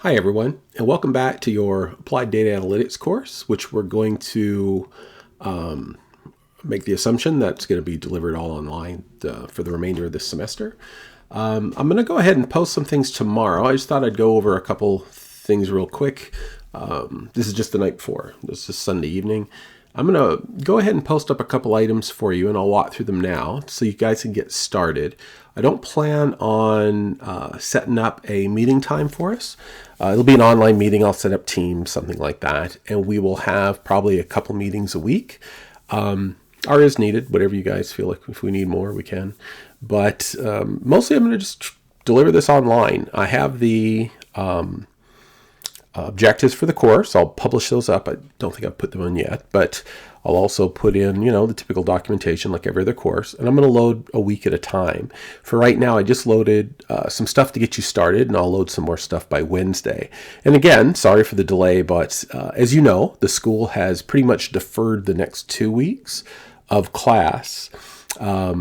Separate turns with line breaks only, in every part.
Hi everyone, and welcome back to your Applied Data Analytics course, which we're going to make the assumption that's going to be delivered all online for the remainder of this semester. I'm going to go ahead and post some things tomorrow. I just thought I'd go over a couple things real quick. This is just the night before. This is Sunday evening. I'm going to go ahead and post up a couple items for you, and I'll walk through them now so you guys can get started. I don't plan on setting up a meeting time for us. It'll be an online meeting. I'll set up Teams, something like that, and we will have probably a couple meetings a week. Or is needed, whatever you guys feel like. If we need more, we can. But mostly I'm going to just deliver this online. I have the objectives for the course. I'll publish those up. I don't think I've put them in yet, but I'll also put in, the typical documentation like every other course, and I'm going to load a week at a time. For right now, I just loaded some stuff to get you started, and I'll load some more stuff by Wednesday. And again, sorry for the delay, but as you know, the school has pretty much deferred the next 2 weeks of class. I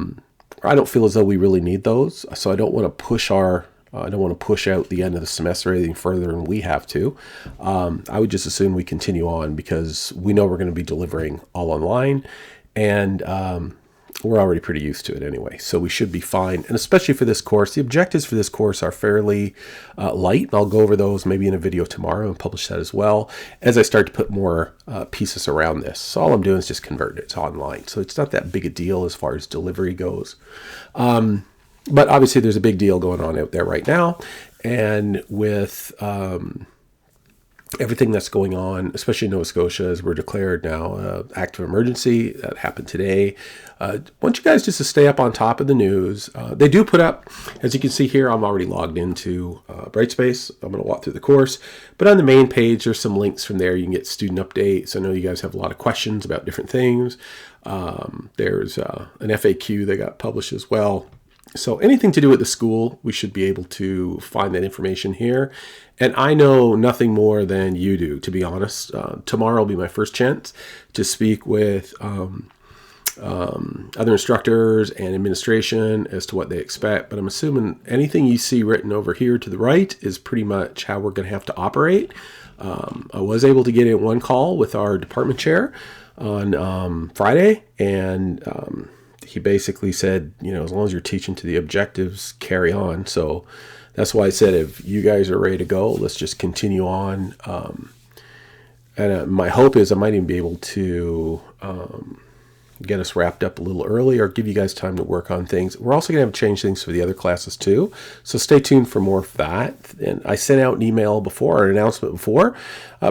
don't feel as though we really need those, so I don't want to push out the end of the semester anything further than we have to. I would just assume we continue on because we know we're going to be delivering all online, and we're already pretty used to it anyway, so we should be fine. And especially for this course, the objectives for this course are fairly light, and I'll go over those maybe in a video tomorrow and publish that as well as I start to put more pieces around this. So all I'm doing is just convert it to online, so it's not that big a deal as far as delivery goes. But obviously there's a big deal going on out there right now, and with everything that's going on, especially in Nova Scotia, as we're declared now active emergency. That happened today. I want you guys just to stay up on top of the news. They do put up, as you can see here, I'm already logged into Brightspace. I'm going to walk through the course, but on the main page, there's some links from there. You can get student updates. I know you guys have a lot of questions about different things. There's an FAQ that got published as well. So anything to do with the school, we should be able to find that information here. And I know nothing more than you do, to be honest. Tomorrow will be my first chance to speak with other instructors and administration as to what they expect. But I'm assuming anything you see written over here to the right is pretty much how we're going to have to operate. I was able to get in one call with our department chair on Friday, and he basically said, as long as you're teaching to the objectives, carry on. So that's why I said, if you guys are ready to go, let's just continue on. And my hope is I might even be able to get us wrapped up a little early or give you guys time to work on things. We're also going to have to change things for the other classes too. So stay tuned for more of that. And I sent out an email before, or an announcement before.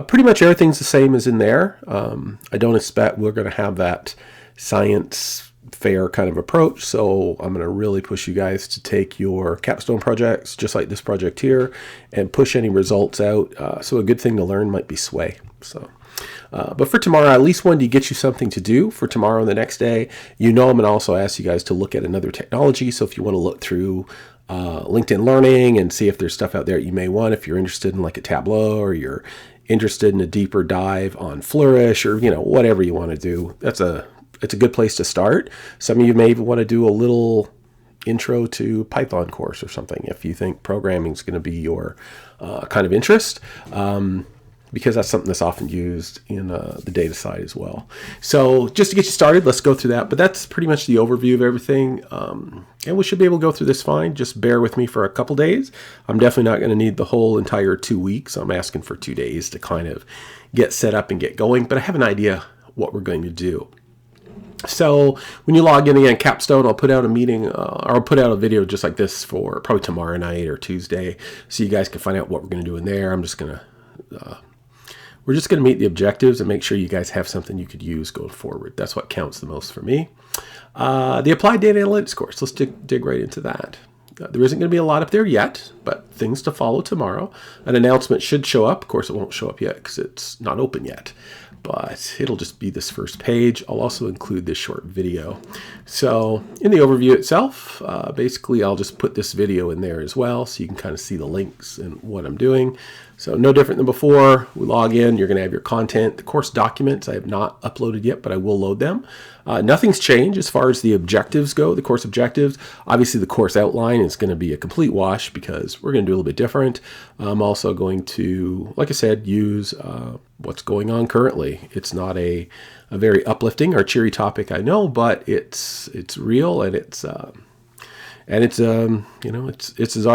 Pretty much everything's the same as in there. I don't expect we're going to have that science fair kind of approach, so I'm going to really push you guys to take your capstone projects, just like this project here, and push any results out. So a good thing to learn might be Sway. So, but for tomorrow, I at least wanted to get you something to do for tomorrow and the next day. I'm going to also ask you guys to look at another technology. So if you want to look through LinkedIn Learning and see if there's stuff out there you may want, if you're interested in like a Tableau, or you're interested in a deeper dive on Flourish, or whatever you want to do, it's a good place to start. Some of you may even want to do a little intro to Python course or something if you think programming is going to be your kind of interest, because that's something that's often used in the data side as well. So just to get you started, let's go through that. But that's pretty much the overview of everything. And we should be able to go through this fine. Just bear with me for a couple days. I'm definitely not going to need the whole entire 2 weeks. I'm asking for 2 days to kind of get set up and get going. But I have an idea what we're going to do. So when you log in again, Capstone, I'll put out a meeting, or I'll put out a video just like this for probably tomorrow night or Tuesday, so you guys can find out what we're going to do in there. We're just going to meet the objectives and make sure you guys have something you could use going forward. That's what counts the most for me. The Applied Data Analytics course, let's dig right into that. There isn't going to be a lot up there yet, but things to follow tomorrow. An announcement should show up. Of course, it won't show up yet because it's not open yet. but it'll just be this first page. I'll also include this short video. So in the overview itself, basically I'll just put this video in there as well, so you can kind of see the links and what I'm doing. So no different than before. We log in, you're going to have your content. The course documents I have not uploaded yet, but I will load them. Nothing's changed as far as the objectives go, the course objectives. Obviously the course outline is going to be a complete wash because we're going to do a little bit different. I'm also going to, like I said, use what's going on currently. It's not a very uplifting or cheery topic, I know, but it's real, and it's you know, this is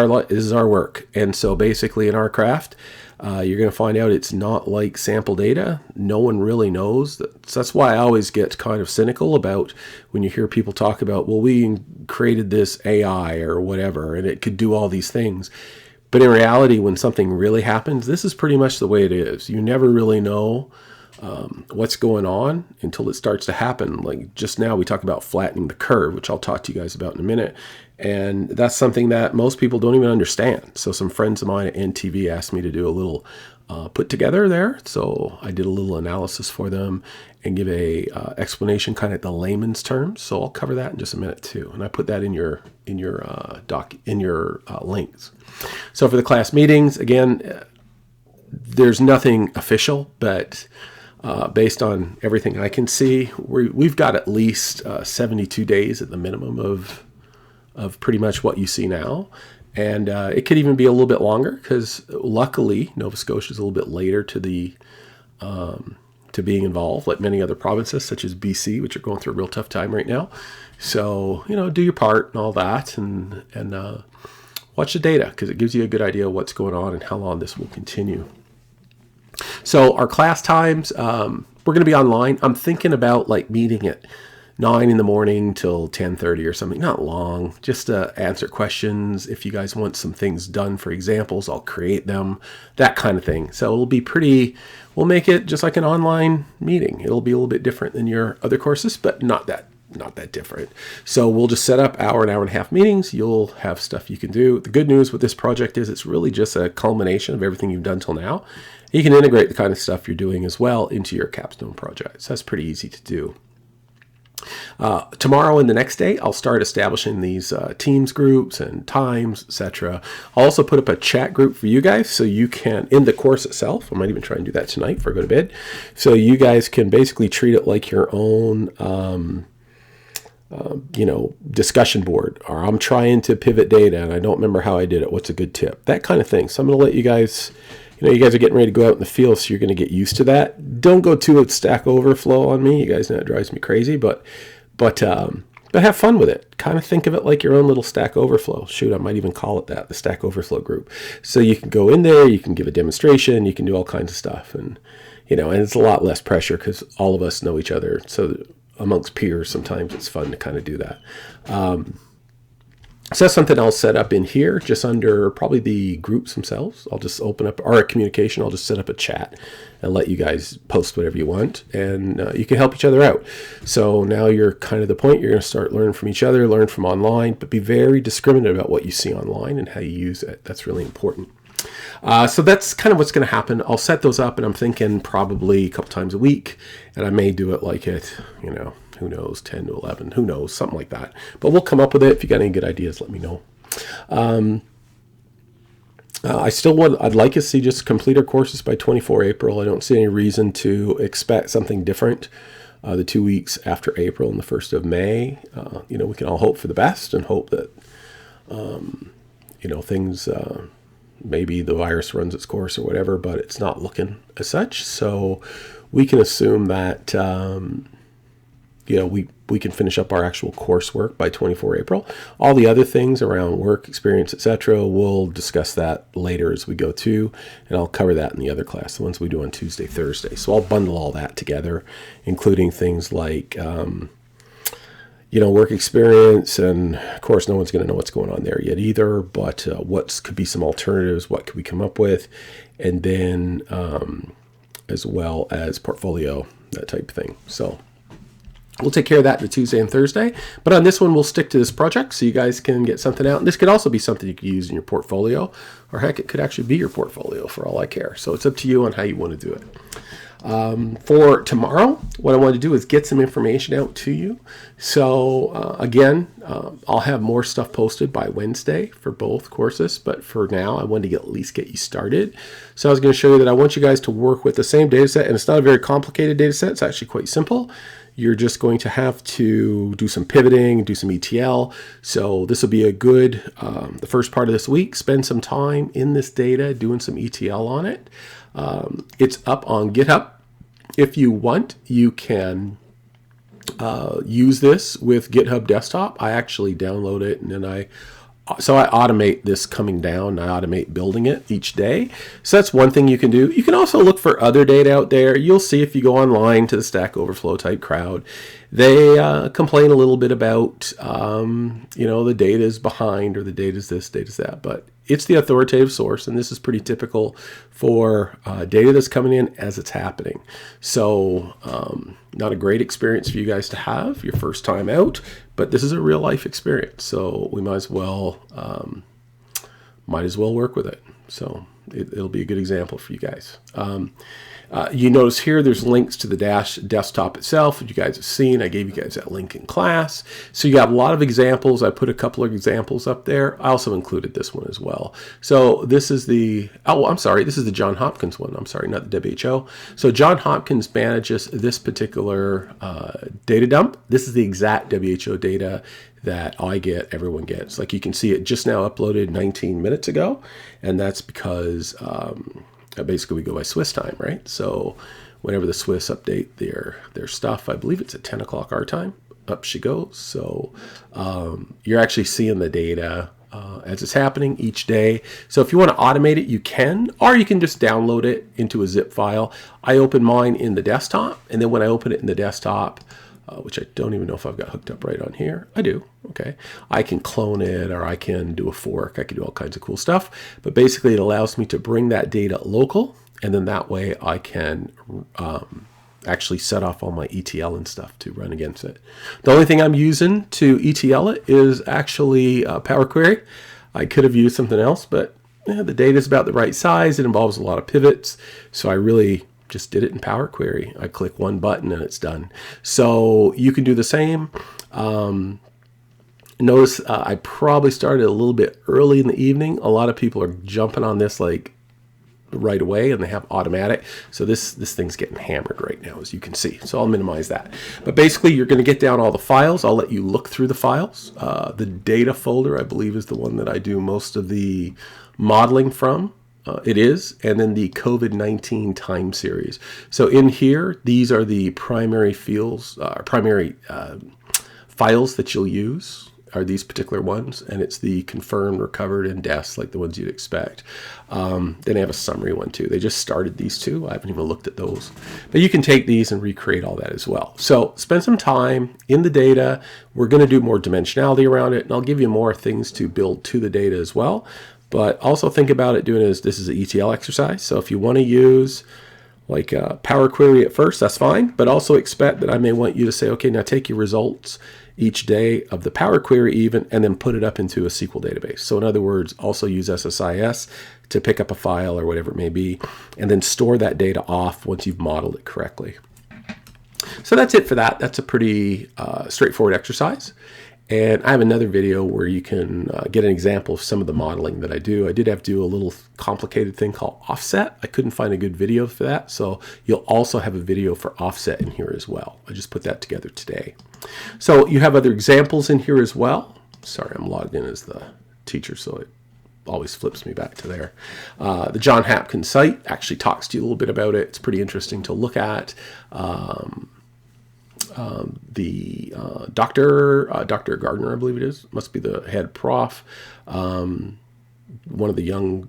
our work. And so basically in our craft, you're going to find out it's not like sample data. No one really knows. That's why I always get kind of cynical about when you hear people talk about, well, we created this AI or whatever, and it could do all these things. But in reality, when something really happens, this is pretty much the way it is. You never really know what's going on until it starts to happen. Like just now we talk about flattening the curve, which I'll talk to you guys about in a minute. And that's something that most people don't even understand. So some friends of mine at NTV asked me to do a little put together there. So I did a little analysis for them and give a explanation kind of at the layman's terms. So I'll cover that in just a minute too. And I put that in your links. So for the class meetings, again, there's nothing official, but based on everything I can see, we've got at least 72 days at the minimum of pretty much what you see now. And it could even be a little bit longer because luckily Nova Scotia is a little bit later to the to being involved, like many other provinces such as BC, which are going through a real tough time right now. So, you know, do your part and all that, and watch the data because it gives you a good idea of what's going on and how long this will continue. So our class times, we're going to be online. I'm thinking about like meeting at 9 in the morning till 10:30 or something. Not long, just to answer questions. If you guys want some things done for examples, I'll create them, that kind of thing. So it'll be we'll make it just like an online meeting. It'll be a little bit different than your other courses, but not that different. So we'll just set up hour and a half meetings. You'll have stuff you can do. The good news with this project is it's really just a culmination of everything you've done till now. You can integrate the kind of stuff you're doing as well into your capstone project. So that's pretty easy to do. Tomorrow and the next day, I'll start establishing these teams groups and times, etc. I'll also put up a chat group for you guys so you can, in the course itself, I might even try and do that tonight before I go to bed, so you guys can basically treat it like your own discussion board, or I'm trying to pivot data and I don't remember how I did it. What's a good tip? That kind of thing. So I'm going to let you guys, you guys are getting ready to go out in the field, so you're going to get used to that. Don't go too Stack Overflow on me. You guys know it drives me crazy, but have fun with it. Kind of think of it like your own little Stack Overflow. Shoot, I might even call it that, the Stack Overflow group. So you can go in there, you can give a demonstration, you can do all kinds of stuff, and and it's a lot less pressure because all of us know each other. So amongst peers, sometimes it's fun to kind of do that. So that's something I'll set up in here, just under probably the groups themselves. I'll just open up our communication. I'll just set up a chat and let you guys post whatever you want, and you can help each other out. So now you're kind of the point. You're going to start learning from each other, learn from online, but be very discriminative about what you see online and how you use it. That's really important. So that's kind of what's going to happen. I'll set those up, and I'm thinking probably a couple times a week, and I may do it like it, who knows, 10 to 11, who knows, something like that. But we'll come up with it. If you got any good ideas, let me know. I'd like to see just complete our courses by 24 April. I don't see any reason to expect something different the 2 weeks after April and the 1st of May. We can all hope for the best and hope that, things, maybe the virus runs its course or whatever, but it's not looking as such. So we can assume that, we can finish up our actual coursework by 24 April. All the other things around work experience, etc., we'll discuss that later as we go too, and I'll cover that in the other class, the ones we do on Tuesday, Thursday. So I'll bundle all that together, including things like, work experience, and of course no one's going to know what's going on there yet either, but what could be some alternatives, what could we come up with, and then as well as portfolio, that type of thing. So we'll take care of that the Tuesday and Thursday. But on this one, we'll stick to this project so you guys can get something out. And this could also be something you could use in your portfolio, or heck, it could actually be your portfolio for all I care. So it's up to you on how you want to do it. For tomorrow, what I want to do is get some information out to you. So again, I'll have more stuff posted by Wednesday for both courses, but for now, I wanted to at least get you started. So I was going to show you that I want you guys to work with the same data set, and it's not a very complicated data set. It's actually quite simple. You're just going to have to do some pivoting, do some ETL. So this will be a good, the first part of this week, spend some time in this data doing some ETL on it. It's up on GitHub. If you want, you can use this with GitHub Desktop. I actually download it, and then I automate this coming down. I automate building it each day. So that's one thing you can do. You can also look for other data out there. You'll see if you go online to the Stack Overflow type crowd, they complain a little bit about, the data is behind, or the data is this, data is that. But it's the authoritative source, and this is pretty typical for data that's coming in as it's happening. So not a great experience for you guys to have your first time out, but this is a real life experience. So we might as well work with it. So it'll be a good example for you guys. You notice here there's links to the desktop itself. You guys have seen, I gave you guys that link in class. So you have a lot of examples. I put a couple of examples up there. I also included this one as well. So this is this is the Johns Hopkins one. I'm sorry, not the WHO. So Johns Hopkins manages this particular data dump. This is the exact WHO data that I get, everyone gets. Like you can see it just now uploaded 19 minutes ago, and that's because basically we go by Swiss time, right? So whenever the Swiss update their stuff, I believe it's at 10 o'clock our time, up she goes. So you're actually seeing the data as it's happening each day. So if you want to automate it, you can, or you can just download it into a zip file. I open mine in the desktop, and then when I open it in the desktop, which I don't even know if I've got hooked up right on here. I do. Okay. I can clone it, or I can do a fork. I can do all kinds of cool stuff. But basically, it allows me to bring that data local, and then that way I can actually set off all my ETL and stuff to run against it. The only thing I'm using to ETL it is actually Power Query. I could have used something else, but the data is about the right size. It involves a lot of pivots. So I really just did it in Power Query. I click one button and it's done. So you can do the same. Notice I probably started a little bit early in the evening. A lot of people are jumping on this like right away, and they have automatic. So this thing's getting hammered right now, as you can see. So I'll minimize that. But basically, you're going to get down all the files. I'll let you look through the files. The data folder, I believe, is the one that I do most of the modeling from. It is, and then the COVID-19 time series. So in here, these are the primary files that you'll use, are these particular ones, and it's the confirmed, recovered, and deaths, like the ones you'd expect. Then I have a summary one too. They just started these two. I haven't even looked at those. But you can take these and recreate all that as well. So spend some time in the data. We're going to do more dimensionality around it, and I'll give you more things to build to the data as well. But also think about it doing this is an ETL exercise. So if you want to use like Power Query at first, that's fine. But also expect that I may want you to say, okay, now take your results each day of the Power Query even, and then put it up into a SQL database. So in other words, also use SSIS to pick up a file or whatever it may be, and then store that data off once you've modeled it correctly. So that's it for that. That's a pretty straightforward exercise. And I have another video where you can get an example of some of the modeling that I do. I did have to do a little complicated thing called offset. I couldn't find a good video for that. So you'll also have a video for offset in here as well. I just put that together today. So you have other examples in here as well. Sorry, I'm logged in as the teacher, so it always flips me back to there. The Johns Hopkins site actually talks to you a little bit about it. It's pretty interesting to look at. Dr. Gardner, I believe it is, must be the head prof. One of the young,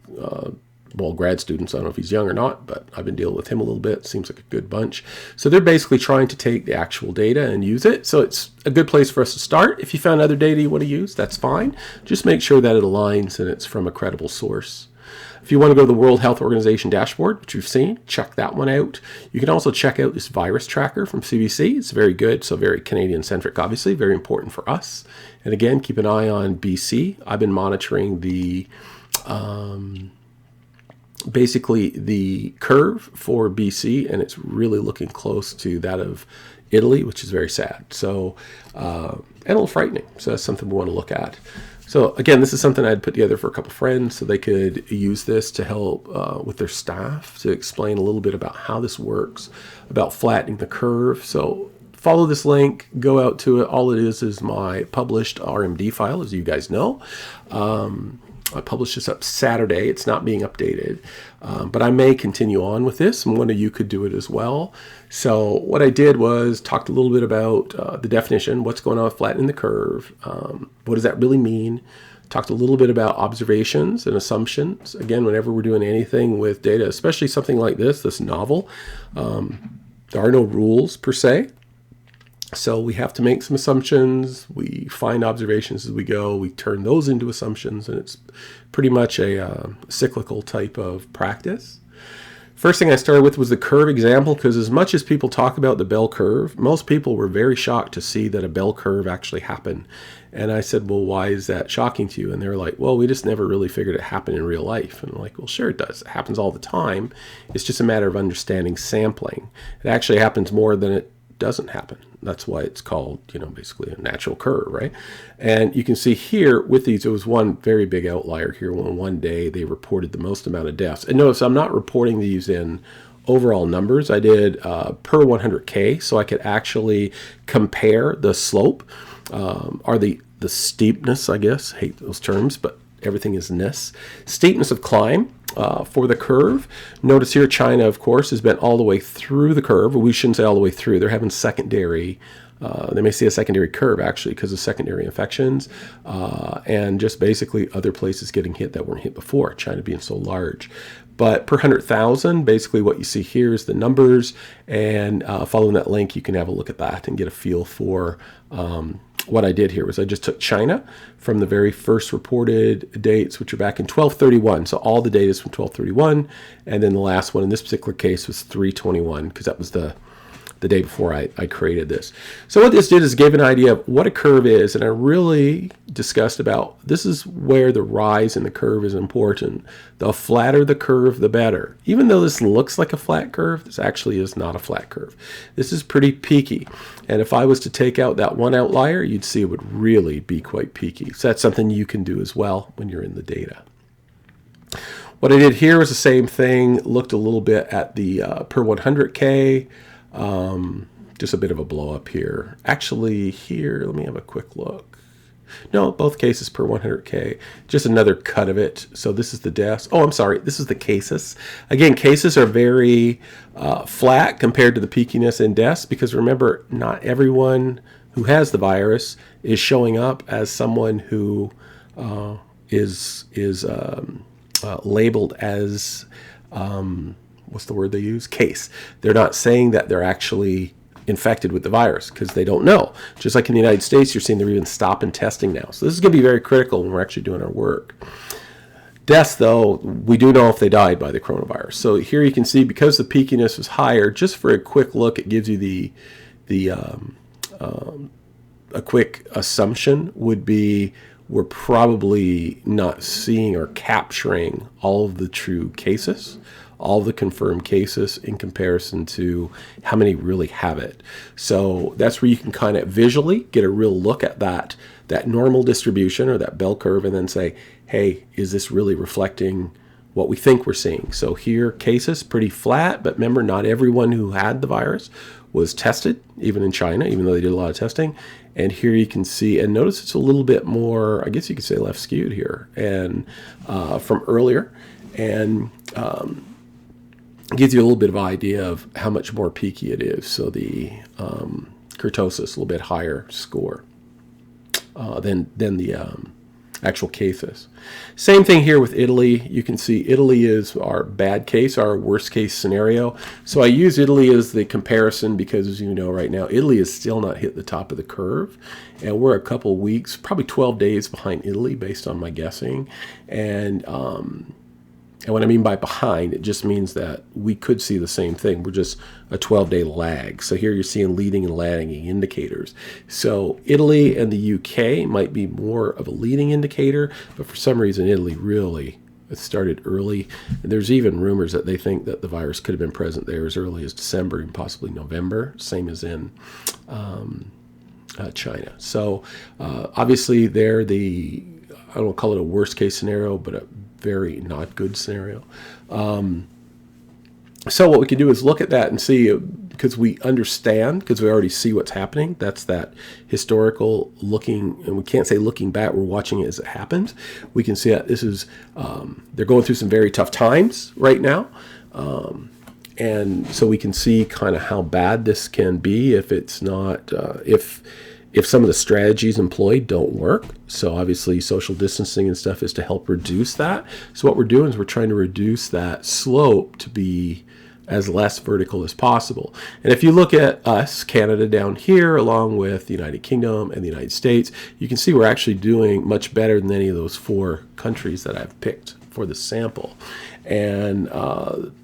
grad students. I don't know if he's young or not, but I've been dealing with him a little bit. Seems like a good bunch. So they're basically trying to take the actual data and use it. So it's a good place for us to start. If you found other data you want to use, that's fine. Just make sure that it aligns and it's from a credible source. If you want to go to the World Health Organization dashboard, which you've seen, check that one out. You can also check out this virus tracker from CBC. It's very good, so very Canadian-centric, obviously, very important for us. And again, keep an eye on BC. I've been monitoring the basically the curve for BC, and it's really looking close to that of Italy, which is very sad. So, and a little frightening. So that's something we want to look at. So again, this is something I'd put together for a couple friends so they could use this to help with their staff to explain a little bit about how this works, about flattening the curve. So follow this link, go out to it. All it is my published RMD file, as you guys know. I published this up Saturday. It's not being updated, but I may continue on with this, and one of you could do it as well. So what I did was talked a little bit about the definition, what's going on with flattening the curve, what does that really mean, talked a little bit about observations and assumptions. Again, whenever we're doing anything with data, especially something like this novel, there are no rules per se. So we have to make some assumptions. We find observations as we go. We turn those into assumptions, and it's pretty much a cyclical type of practice. First thing I started with was the curve example, because as much as people talk about the bell curve, most people were very shocked to see that a bell curve actually happened. And I said, well, why is that shocking to you? And they were like, well, we just never really figured it happened in real life. And I'm like, well, sure it does. It happens all the time. It's just a matter of understanding sampling. It actually happens more than it doesn't happen. That's why it's called, basically a natural curve, right? And you can see here with these, there was one very big outlier here. When one day they reported the most amount of deaths. And notice I'm not reporting these in overall numbers. I did per 100K, so I could actually compare the slope or the steepness, I guess. I hate those terms, but everything is ness. Steepness of climb for the curve. Notice here China, of course, has been all the way through the curve. We shouldn't say all the way through. They're having secondary, they may see a secondary curve actually because of secondary infections and just basically other places getting hit that weren't hit before, China being so large. But per 100,000, basically what you see here is the numbers, and following that link, you can have a look at that and get a feel for what I did here was I just took China from the very first reported dates, which are back in 1231. So all the data is from 1231. And then the last one in this particular case was 321, because that was the day before I created this. So what this did is gave an idea of what a curve is, and I really discussed about this is where the rise in the curve is important. The flatter the curve, the better. Even though this looks like a flat curve, this actually is not a flat curve. This is pretty peaky. And if I was to take out that one outlier, you'd see it would really be quite peaky. So that's something you can do as well when you're in the data. What I did here was the same thing, looked a little bit at the per 100K, just a bit of a blow up here. Actually here, let me have a quick look. No, both cases per 100K, just another cut of it. So this is the deaths. Oh, I'm sorry, this is the cases. Again, cases are very flat compared to the peakiness in deaths, because remember, not everyone who has the virus is showing up as someone who is labeled as what's the word they use? Case. They're not saying that they're actually infected with the virus because they don't know. Just like in the United States, you're seeing they're even stopping testing now. So this is going to be very critical when we're actually doing our work. Deaths, though, we do know if they died by the coronavirus. So here you can see, because the peakiness is higher, just for a quick look, it gives you a quick assumption would be we're probably not seeing or capturing all of the true cases, all the confirmed cases in comparison to how many really have it. So that's where you can kind of visually get a real look at that normal distribution or that bell curve, and then say, hey, is this really reflecting what we think we're seeing? So here, cases pretty flat, but remember, not everyone who had the virus was tested, even in China, even though they did a lot of testing. And here you can see, and notice it's a little bit more, I guess you could say left skewed here, and from earlier, and gives you a little bit of idea of how much more peaky it is. So the kurtosis, a little bit higher score than the actual cases. Same thing here with Italy. You can see Italy is our bad case, our worst case scenario. So I use Italy as the comparison because, as you know right now, Italy is still not hit the top of the curve. And we're a couple weeks, probably 12 days behind Italy based on my guessing. And what I mean by behind, it just means that we could see the same thing. We're just a 12-day lag. So here you're seeing leading and lagging indicators. So Italy and the UK might be more of a leading indicator, but for some reason Italy really It started early. There's even rumors that they think that the virus could have been present there as early as December and possibly November, same as in China. So obviously they're I don't call it a worst case scenario, but a very not good scenario. So what we can do is look at that and see, because we understand, because we already see what's happening. That's that historical looking, and we can't say looking back, we're watching it as it happens. We can see that this is, they're going through some very tough times right now. And so we can see kind of how bad this can be if it's not, if some of the strategies employed don't work. So obviously social distancing and stuff is to help reduce that. So what we're doing is we're trying to reduce that slope to be as less vertical as possible. And if you look at us, Canada down here, along with the United Kingdom and the United States, you can see we're actually doing much better than any of those 4 countries that I've picked for the sample. And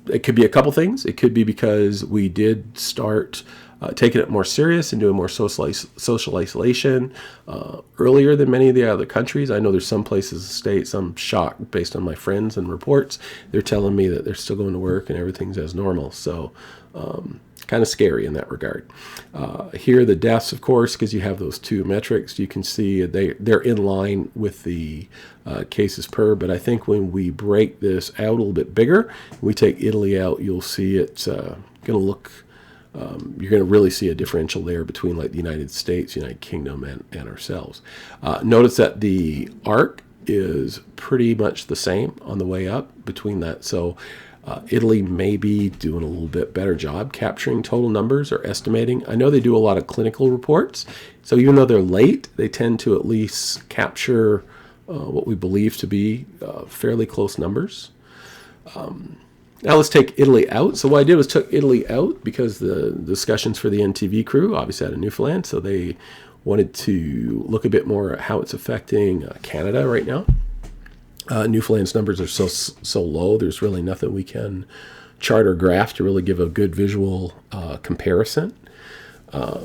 it could be a couple things. It could be because we did start taking it more serious and doing more social isolation earlier than many of the other countries. I know there's some places, states, I'm shocked based on my friends and reports. They're telling me that they're still going to work and everything's as normal. So kind of scary in that regard. Here, the deaths, of course, because you have those 2 metrics, you can see they're in line with the cases per. But I think when we break this out a little bit bigger, we take Italy out, you'll see it's going to look. You're going to really see a differential there between like the United States, United Kingdom, and ourselves. Notice that the arc is pretty much the same on the way up between that. So Italy may be doing a little bit better job capturing total numbers or estimating. I know they do a lot of clinical reports. So even though they're late, they tend to at least capture what we believe to be fairly close numbers. Now let's take Italy out. So what I did was took Italy out because the discussions for the NTV crew, obviously out of Newfoundland, so they wanted to look a bit more at how it's affecting Canada right now. Newfoundland's numbers are so low, there's really nothing we can chart or graph to really give a good visual comparison.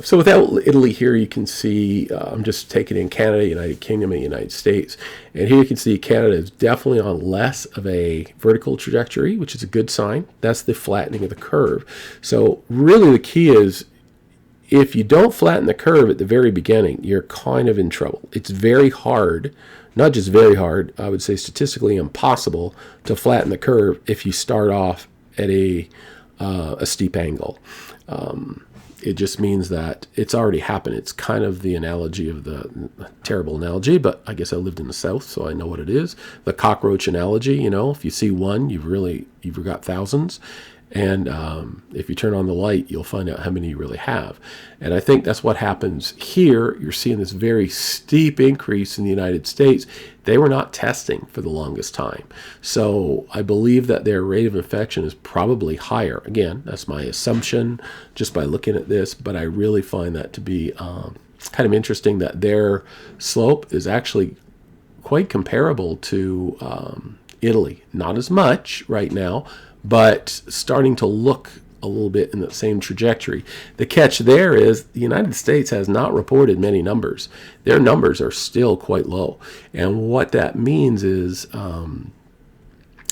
So without Italy here, you can see, I'm just taking in Canada, United Kingdom, and United States. And here you can see Canada is definitely on less of a vertical trajectory, which is a good sign. That's the flattening of the curve. So really the key is, if you don't flatten the curve at the very beginning, you're kind of in trouble. It's very hard, not just very hard, I would say statistically impossible to flatten the curve if you start off at a steep angle. It just means that it's already happened. It's kind of the analogy of the terrible analogy, but I guess I lived in the South, so I know what it is. The cockroach analogy, you know, if you see one, you've got thousands. And if you turn on the light, you'll find out how many you really have. And I think that's what happens here. You're seeing this very steep increase in the United States. They were not testing for the longest time. So I believe that their rate of infection is probably higher. Again, that's my assumption just by looking at this, but I really find that to be kind of interesting that their slope is actually quite comparable to Italy. Not as much right now, but starting to look a little bit in the same trajectory. The catch there is the United States has not reported many numbers. Their numbers are still quite low. And what that means is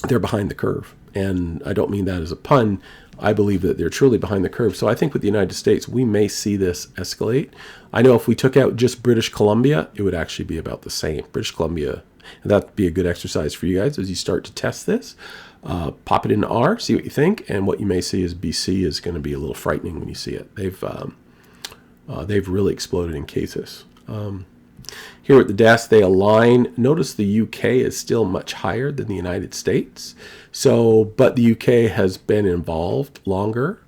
they're behind the curve. And I don't mean that as a pun. I believe that they're truly behind the curve. So I think with the United States, we may see this escalate. I know if we took out just British Columbia, it would actually be about the same. British Columbia, and that'd be a good exercise for you guys as you start to test this. Pop it into R, see what you think, and what you may see is BC is going to be a little frightening when you see it. They've really exploded in cases. Here at the desk, they align. Notice the UK is still much higher than the United States. But the UK has been involved longer.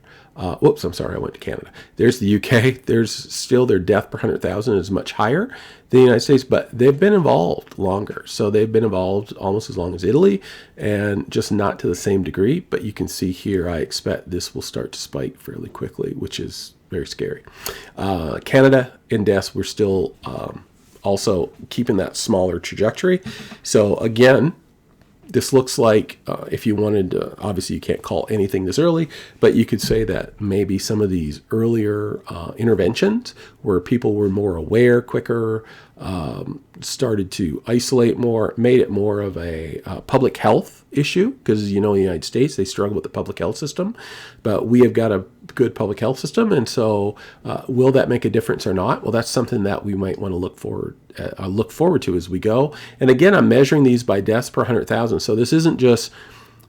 Whoops, I'm sorry, I went to Canada. There's the UK. There's still their death per 100,000 is much higher than the United States, but they've been involved longer. So they've been involved almost as long as Italy, and just not to the same degree. But you can see here, I expect this will start to spike fairly quickly, which is very scary. Canada in deaths, we're still also keeping that smaller trajectory. So again, this looks like if you wanted to, obviously you can't call anything this early, but you could say that maybe some of these earlier interventions where people were more aware quicker, started to isolate more, made it more of a public health issue, because in the United States they struggle with the public health system, but we have got a good public health system, and so will that make a difference or not? Well, that's something that we might want to look forward to as we go. And again, I'm measuring these by deaths per 100,000, so this isn't just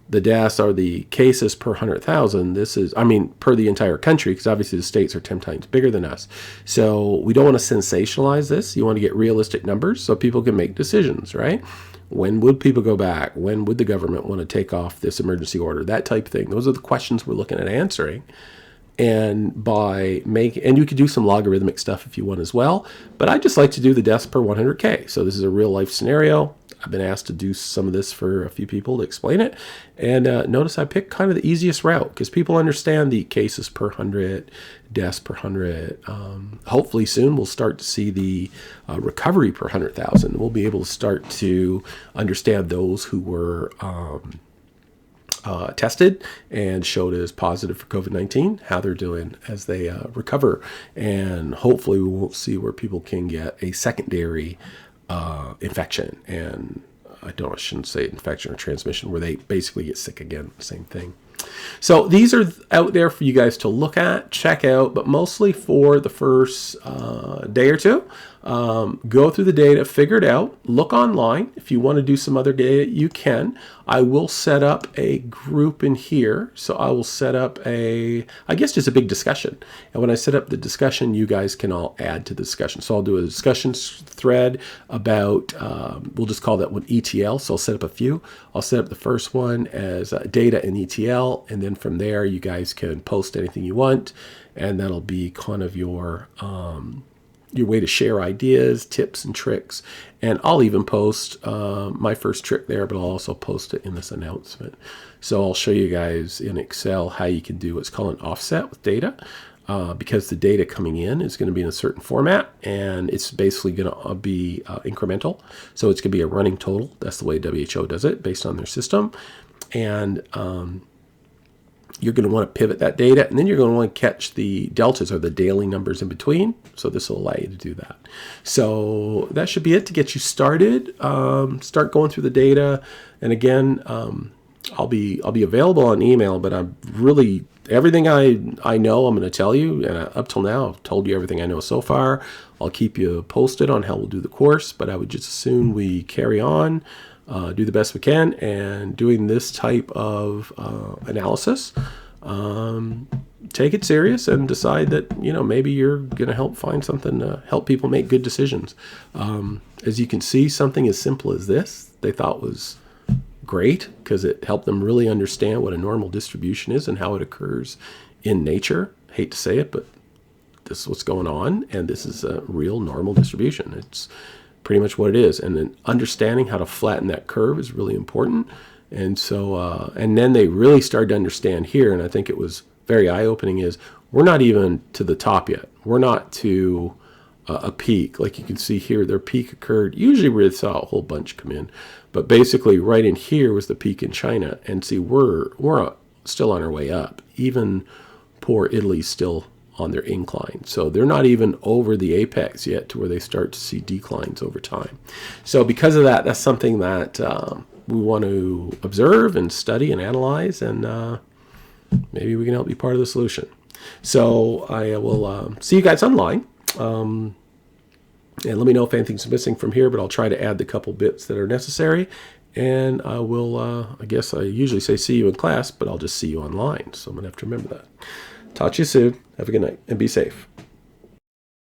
the deaths or the cases per 100,000. This is, per the entire country, because obviously the states are 10 times bigger than us. So we don't want to sensationalize this. You want to get realistic numbers so people can make decisions, right? When would people go back? When would the government want to take off this emergency order? That type of thing. Those are the questions we're looking at answering. And and you could do some logarithmic stuff if you want as well. But I just like to do the deaths per 100K. So this is a real life scenario. I've been asked to do some of this for a few people to explain it. And notice I picked kind of the easiest route, because people understand the cases per 100, deaths per 100. Hopefully soon we'll start to see the recovery per 100,000. We'll be able to start to understand those who were tested and showed as positive for COVID-19, how they're doing as they recover. And hopefully we won't see where people can get a secondary infection, and I shouldn't say infection or transmission, where they basically get sick again, same thing. So these are out there for you guys to look at, check out, but mostly for the first day or two. Go through the data, figure it out, look online. If you want to do some other data, you can. I will set up a group in here. So I will set up just a big discussion. And when I set up the discussion, you guys can all add to the discussion. So I'll do a discussion thread about, we'll just call that one ETL. So I'll set up a few. I'll set up the first one as data and ETL. And then from there, you guys can post anything you want. And that'll be kind of your way to share ideas, tips, and tricks. And I'll even post my first trick there, but I'll also post it in this announcement. So I'll show you guys in Excel how you can do what's called an offset with data, because the data coming in is going to be in a certain format, and it's basically going to be incremental. So it's going to be a running total. That's the way WHO does it based on their system. And you're going to want to pivot that data, and then you're going to want to catch the deltas, or the daily numbers in between. So this will allow you to do that. So that should be it to get you started. Start going through the data. And again, I'll be available on email, but I'm really, everything I know, I'm going to tell you. And up till now, I've told you everything I know so far. I'll keep you posted on how we'll do the course, but I would just assume we carry on. Do the best we can, and doing this type of analysis, take it serious and decide that maybe you're going to help find something to help people make good decisions. As you can see, something as simple as this they thought was great, because it helped them really understand what a normal distribution is and how it occurs in nature. Hate to say it, but this is what's going on, and this is a real normal distribution. It's pretty much what it is. And then understanding how to flatten that curve is really important. And so, and then they really started to understand here, and I think it was very eye-opening, is we're not even to the top yet. We're not to a peak. Like you can see here, their peak occurred, usually we saw a whole bunch come in, but basically right in here was the peak in China. And see, we're still on our way up. Even poor Italy's still on their incline. So they're not even over the apex yet to where they start to see declines over time. So because of that, that's something that we want to observe and study and analyze, and maybe we can help be part of the solution. So I will see you guys online. And let me know if anything's missing from here, but I'll try to add the couple bits that are necessary. And I will, I guess I usually say see you in class, but I'll just see you online. So I'm going to have to remember that. Talk to you soon. Have a good night and be safe.